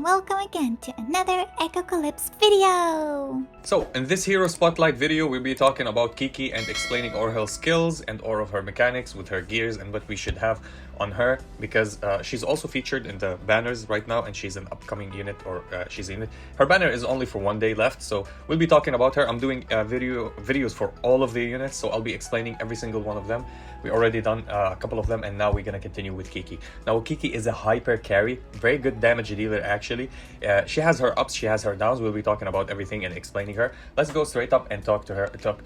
welcome again to another Echocalypse video! So, in this Hero Spotlight video, we'll be talking about Kiki and explaining all her skills and all of her mechanics with her gears and what we should have on her, because she's also featured in the banners right now and she's an upcoming unit, or she's in it. Her banner is only for 1 day left, so we'll be talking about her. I'm doing videos for all of the units, so I'll be explaining every single one of them. We already done a couple of them, and now we're gonna continue with Kiki. Now, Kiki is a hyper carry, very good damage dealer actually. She has her ups, she has her downs. We'll be talking about everything and explaining her. Let's go straight up and talk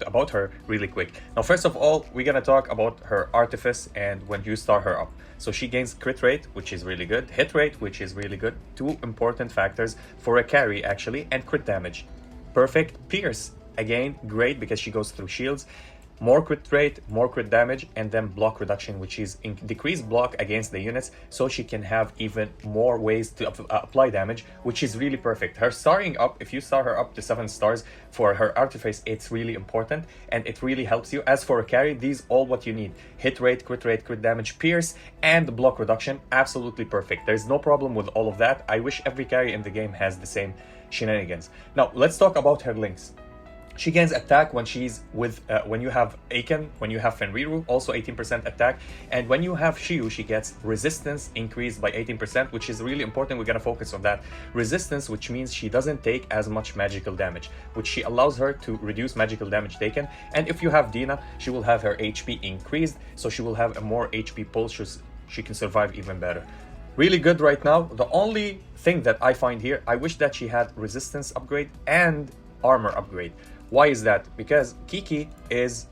about her really quick. Now, first of all, we're gonna talk about her artifice and when you start her up. So she gains crit rate, which is really good, hit rate, which is really good, two important factors for a carry actually, and crit damage. Perfect. Pierce, again, great because she goes through shields. More crit rate, more crit damage, and then block reduction, which is decreased block against the units, so she can have even more ways to apply damage, which is really perfect. Her starting up, if you start her up to 7 stars for her artifice, it's really important and it really helps you. As for a carry, these all what you need: hit rate, crit damage, pierce, and block reduction. Absolutely perfect. There's no problem with all of that. I wish every carry in the game has the same shenanigans. Now let's talk about her links. She gains attack when she's with, when you have Aiken, when you have Fenriru, also 18% attack. And when you have Shiyu, she gets resistance increased by 18%, which is really important. We're going to focus on that. Resistance, which means she doesn't take as much magical damage, which she allows her to reduce magical damage taken. And if you have Dina, she will have her HP increased, so she will have a more HP pulse. She can survive even better. Really good right now. The only thing that I find here, I wish that she had resistance upgrade and armor upgrade. Why is that? Because Kiki is,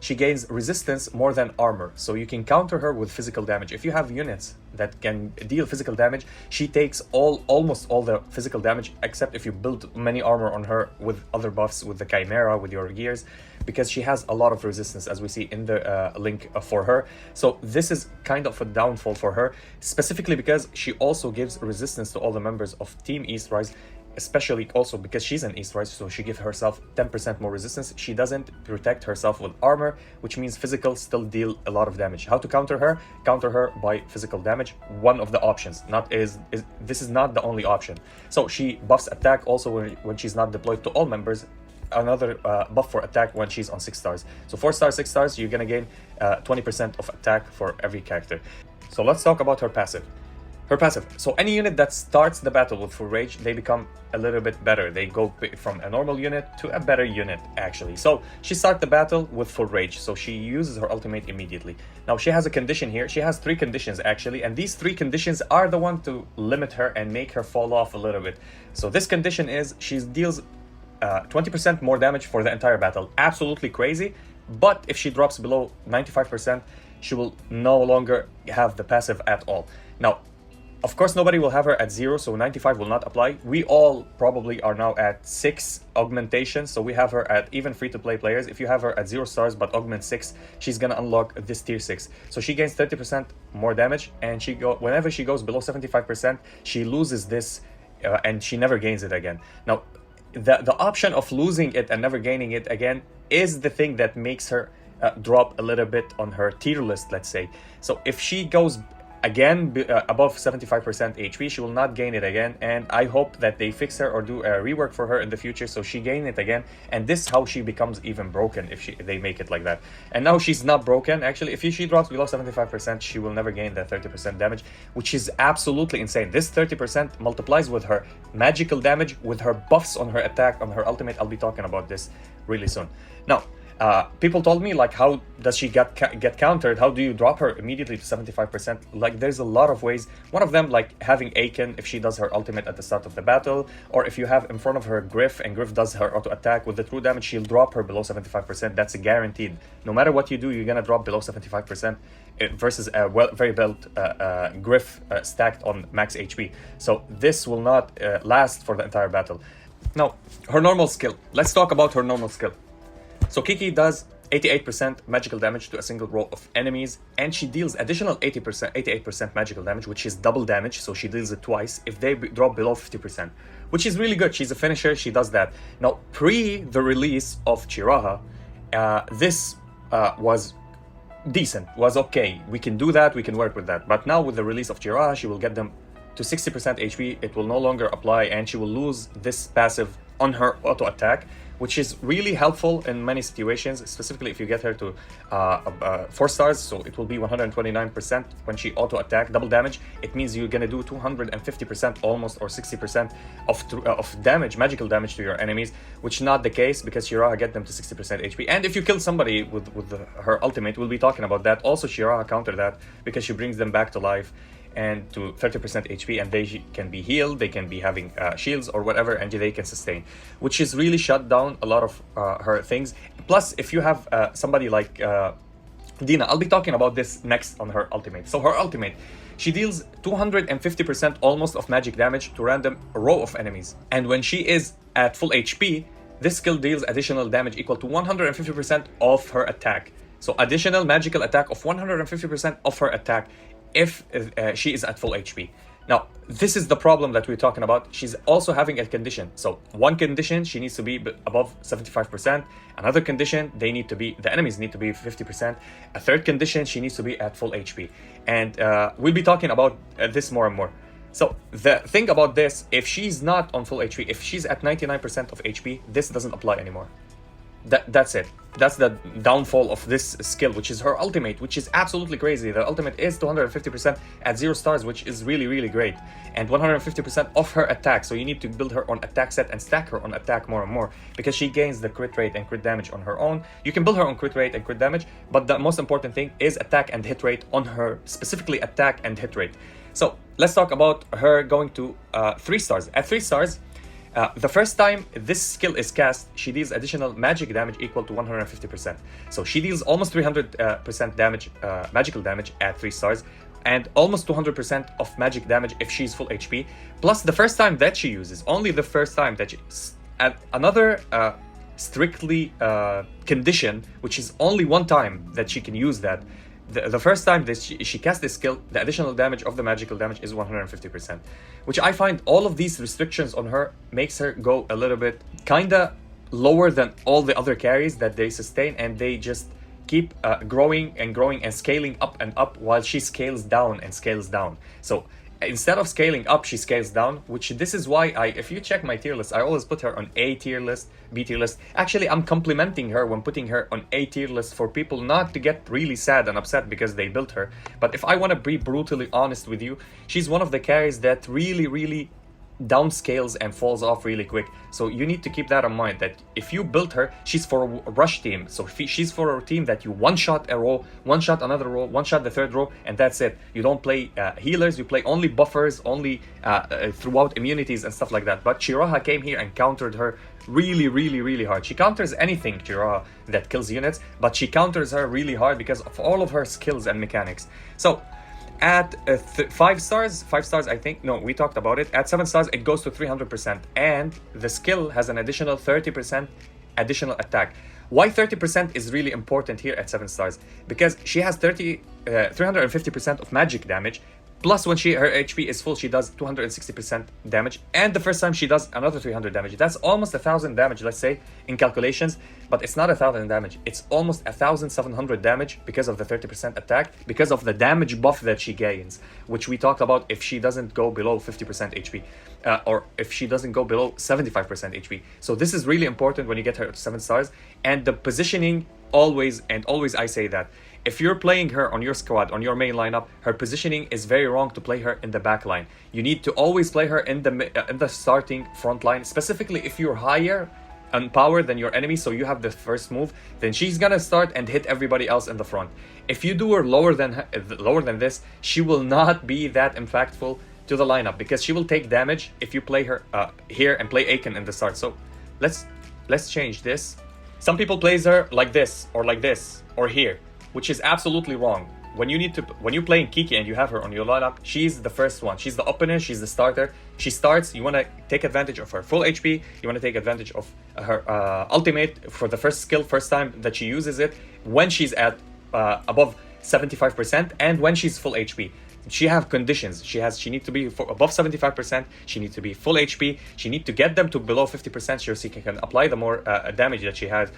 she gains resistance more than armor, so you can counter her with physical damage. If you have units that can deal physical damage, she takes almost all the physical damage, except if you build many armor on her with other buffs, with the Chimera, with your gears, because she has a lot of resistance, as we see in the link for her. So this is kind of a downfall for her, specifically because she also gives resistance to all the members of Team Eastrise, especially also because she's an Eastrise, so she gives herself 10% more resistance. She doesn't protect herself with armor, which means physical still deal a lot of damage. How to counter her? Counter her by physical damage. One of the options. This is not the only option. So she buffs attack also when she's not deployed to all members. Another buff for attack when she's on 6 stars. So 4 stars, 6 stars, you're gonna gain 20% of attack for every character. So let's talk about her passive. Her passive. So any unit that starts the battle with full rage, they become a little bit better. They go from a normal unit to a better unit, actually. So she starts the battle with full rage, so she uses her ultimate immediately. Now she has a condition here. She has 3 conditions actually, and these 3 conditions are the one to limit her and make her fall off a little bit. So this condition is she deals 20% more damage for the entire battle. Absolutely crazy. But if she drops below 95%, she will no longer have the passive at all. Now, of course, nobody will have her at 0, so 95 will not apply. We all probably are now at 6 augmentations, so we have her at, even free-to-play players, if you have her at 0 stars but augment 6, she's gonna unlock this tier 6. So she gains 30% more damage, and whenever she goes below 75%, she loses this, and she never gains it again. Now, the option of losing it and never gaining it again is the thing that makes her drop a little bit on her tier list, let's say. So if she goes again above 75% HP, she will not gain it again, and I hope that they fix her or do a rework for her in the future so she gain it again. And this is how she becomes even broken, if they make it like that. And now she's not broken actually. If she drops below 75%, she will never gain that 30% damage, which is absolutely insane. This 30% multiplies with her magical damage, with her buffs on her attack, on her ultimate. I'll be talking about this really soon. Now, people told me, like, how does she get countered? How do you drop her immediately to 75%? Like, there's a lot of ways. One of them, like having Aiken if she does her ultimate at the start of the battle, or if you have in front of her Griff and Griff does her auto attack with the true damage, she'll drop her below 75%. That's guaranteed. No matter what you do, you're gonna drop below 75% versus a very built Griff stacked on max HP. So this will not last for the entire battle. Now, her normal skill. Let's talk about her normal skill. So Kiki does 88% magical damage to a single row of enemies, and she deals additional 88% magical damage, which is double damage, so she deals it twice if they drop below 50%, which is really good. She's a finisher, she does that. Now, pre the release of Chiraha, this was decent, was okay. We can do that, we can work with that. But now with the release of Chiraha, she will get them to 60% HP, it will no longer apply, and she will lose this passive on her auto attack, which is really helpful in many situations, specifically if you get her to 4 stars. So it will be 129% when she auto attack, double damage. It means you're gonna do 250% almost, or 60% of damage, magical damage to your enemies, which is not the case because Shiraha get them to 60% HP. And if you kill somebody with her ultimate, we'll be talking about that. Also, Shiraha counter that because she brings them back to life and to 30% HP, and they can be healed, they can be having shields or whatever, and they can sustain, which is really shut down a lot of her things. Plus, if you have somebody like Dina, I'll be talking about this next on her ultimate. So her ultimate, she deals 250% almost of magic damage to random row of enemies, and when she is at full HP, this skill deals additional damage equal to 150% of her attack. So additional magical attack of 150% of her attack if she is at full HP. Now, this is the problem that we're talking about. She's also having a condition. So one condition, she needs to be above 75%. Another condition, the enemies need to be 50%. A third condition, she needs to be at full HP. And we'll be talking about this more and more. So the thing about this, if she's not on full HP, if she's at 99% of HP, this doesn't apply anymore. That's it. That's the downfall of this skill, which is her ultimate, which is absolutely crazy. The ultimate is 250% at 0 stars, which is really, really great. And 150% of her attack. So you need to build her on attack set and stack her on attack more and more, because she gains the crit rate and crit damage on her own. You can build her on crit rate and crit damage, but the most important thing is attack and hit rate on her, specifically attack and hit rate. So let's talk about her going to 3 stars. At 3 stars, the first time this skill is cast, she deals additional magic damage equal to 150%. So she deals almost 300% damage, magical damage at 3 stars, and almost 200% of magic damage if she's full HP. Plus the first time that she uses, only the first time that she... another strictly condition, which is only one time that she can use that. The first time that she casts this skill, the additional damage of the magical damage is 150%, which I find all of these restrictions on her makes her go a little bit kinda lower than all the other carries that they sustain, and they just keep growing and growing and scaling up and up while she scales down and scales down. So instead of scaling up, she scales down, which this is why if you check my tier list, I always put her on A tier list, B tier list. Actually, I'm complimenting her when putting her on A tier list for people not to get really sad and upset because they built her. But if I want to be brutally honest with you, she's one of the carries that really downscales and falls off really quick. So you need to keep that in mind, that if you build her, she's for a rush team. So she's for a team that you one-shot a row, one-shot another row, one-shot the third row, and that's it. You don't play healers, you play only buffers, only throughout immunities and stuff like that. But Shiraha came here and countered her really hard. She counters anything, Shiraha, that kills units, but she counters her really hard because of all of her skills and mechanics. So at 5 stars, I think, no, we talked about it. At 7 stars, it goes to 300%, and the skill has an additional 30% additional attack. Why 30% is really important here at 7 stars? Because she has 350% of magic damage, plus when her HP is full, she does 260% damage, and the first time she does another 300 damage. That's almost 1,000 damage, let's say, in calculations, but it's not 1,000 damage. It's almost 1,700 damage because of the 30% attack, because of the damage buff that she gains, which we talked about if she doesn't go below 50% HP, or if she doesn't go below 75% HP. So this is really important when you get her to 7 stars, and the positioning always I say that if you're playing her on your squad, on your main lineup, her positioning is very wrong to play her in the back line. You need to always play her in the starting front line, specifically if you're higher on power than your enemy, so you have the first move, then she's gonna start and hit everybody else in the front. If you do her lower than this, she will not be that impactful to the lineup, because she will take damage if you play her here and play Aiken in the start. So let's change this. Some people plays her like this or here, which is absolutely wrong. When you're playing Kiki and you have her on your lineup, she's the first one. She's the opener, she's the starter. She starts, you want to take advantage of her full HP, you want to take advantage of her ultimate for the first skill, first time that she uses it, when she's at above 75%, and when she's full HP. She have conditions. She needs to be above 75%, she needs to be full HP, she needs to get them to below 50% so she can apply the more damage that she has.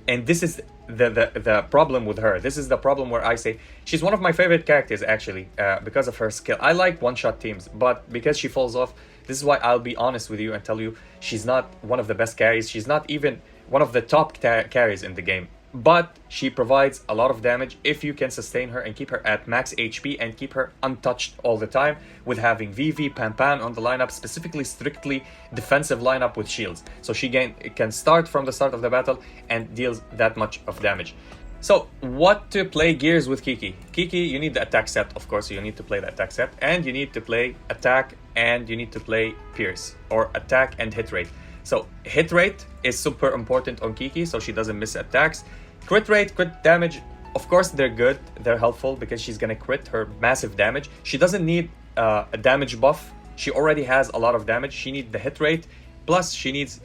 And this is the problem with her. This is the problem where I say she's one of my favorite characters actually, because of her skill. I like one-shot teams, but because she falls off, this is why I'll be honest with you and tell you she's not one of the best carries. She's not even one of the top carries in the game. But she provides a lot of damage if you can sustain her and keep her at max HP and keep her untouched all the time with having Vivi, Pan on the lineup, specifically strictly defensive lineup with shields. So she can start from the start of the battle and deals that much of damage. So what to play gears with Kiki? Kiki, you need the attack set, of course, you need to play the attack set, and you need to play attack and you need to play Pierce, or attack and hit rate. So hit rate is super important on Kiki so she doesn't miss attacks. Crit rate, crit damage, of course they're good, they're helpful because she's gonna crit her massive damage. She doesn't need a damage buff, she already has a lot of damage. She needs the hit rate, plus she needs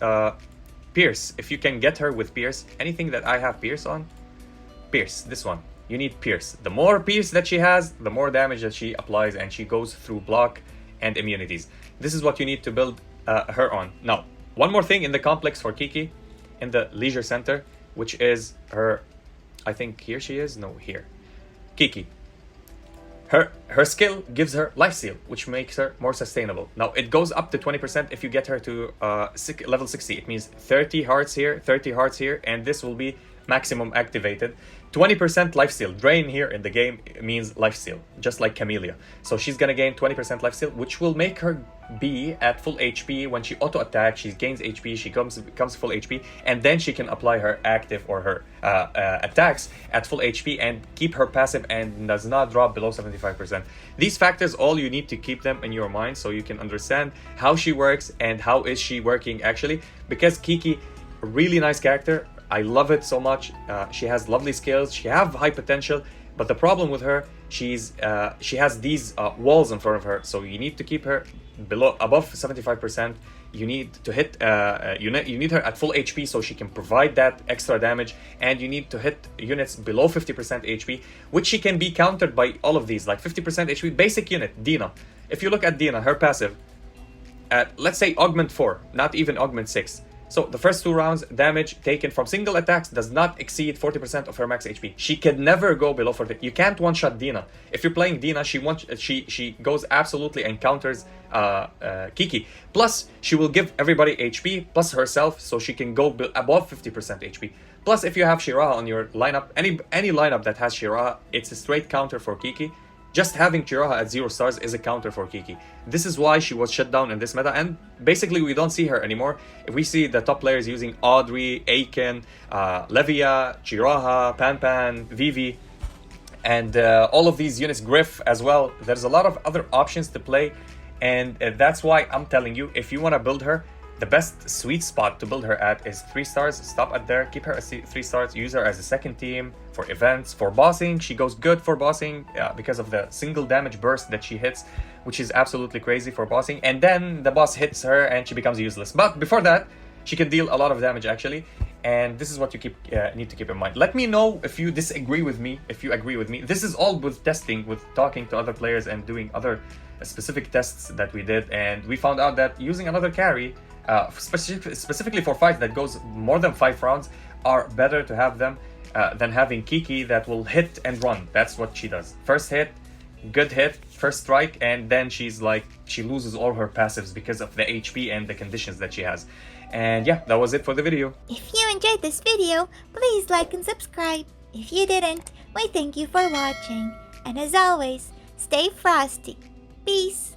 Pierce. If you can get her with Pierce, anything that I have Pierce on, Pierce, this one, you need Pierce. The more Pierce that she has, the more damage that she applies, and she goes through block and immunities. This is what you need to build her on. Now, one more thing in the complex for Kiki, in the leisure center, which is her, I think here she is, no, here. Kiki. Her skill gives her lifesteal, which makes her more sustainable. Now, it goes up to 20% if you get her to level 60. It means 30 hearts here, 30 hearts here, and this will be maximum activated. 20% lifesteal. Drain here in the game means lifesteal, just like Camellia. So she's gonna gain 20% lifesteal, which will make her be at full HP. When she auto attack, she gains HP, she becomes full HP, and then she can apply her active or her attacks at full HP and keep her passive and does not drop below 75%. These factors, all you need to keep them in your mind so you can understand how she works and how is she working actually, because Kiki, a really nice character. I love it so much. She has lovely skills. She have high potential, but the problem with her, she has these walls in front of her. So you need to keep her above 75%. You need to hit. You need her at full HP so she can provide that extra damage, and you need to hit units below 50% HP, which she can be countered by all of these, like 50% HP basic unit. Dina. If you look at Dina, her passive, at let's say augment 4, not even augment 6. So the first 2 rounds, damage taken from single attacks does not exceed 40% of her max HP. She can never go below 40. You can't one-shot Dina. If you're playing Dina, she goes absolutely and counters Kiki. Plus, she will give everybody HP, plus herself, so she can go above 50% HP. Plus, if you have Shiraha on your lineup, any lineup that has Shiraha, it's a straight counter for Kiki. Just having Chimera at 0 stars is a counter for Kiki. This is why she was shut down in this meta, and basically we don't see her anymore. If we see the top players using Audrey, Aiken, Levia, Chiraha, Pan, Vivi, and all of these units, Griff as well. There's a lot of other options to play, and that's why I'm telling you, if you want to build her, the best sweet spot to build her at is 3 stars. Stop at there, keep her at 3 stars, use her as a second team for events, for bossing. She goes good for bossing because of the single damage burst that she hits, which is absolutely crazy for bossing. And then the boss hits her and she becomes useless. But before that, she can deal a lot of damage actually. And this is what you need to keep in mind. Let me know if you disagree with me, if you agree with me. This is all with testing, with talking to other players and doing other specific tests that we did. And we found out that using another carry, specifically for fights that goes more than 5 rounds, are better to have them than having Kiki that will hit and run. That's what she does. First hit, good hit, first strike, and then she loses all her passives because of the HP and the conditions that she has. And yeah, that was it for the video. If you enjoyed this video, please like and subscribe. If you didn't, we thank you for watching. And as always, stay frosty. Peace.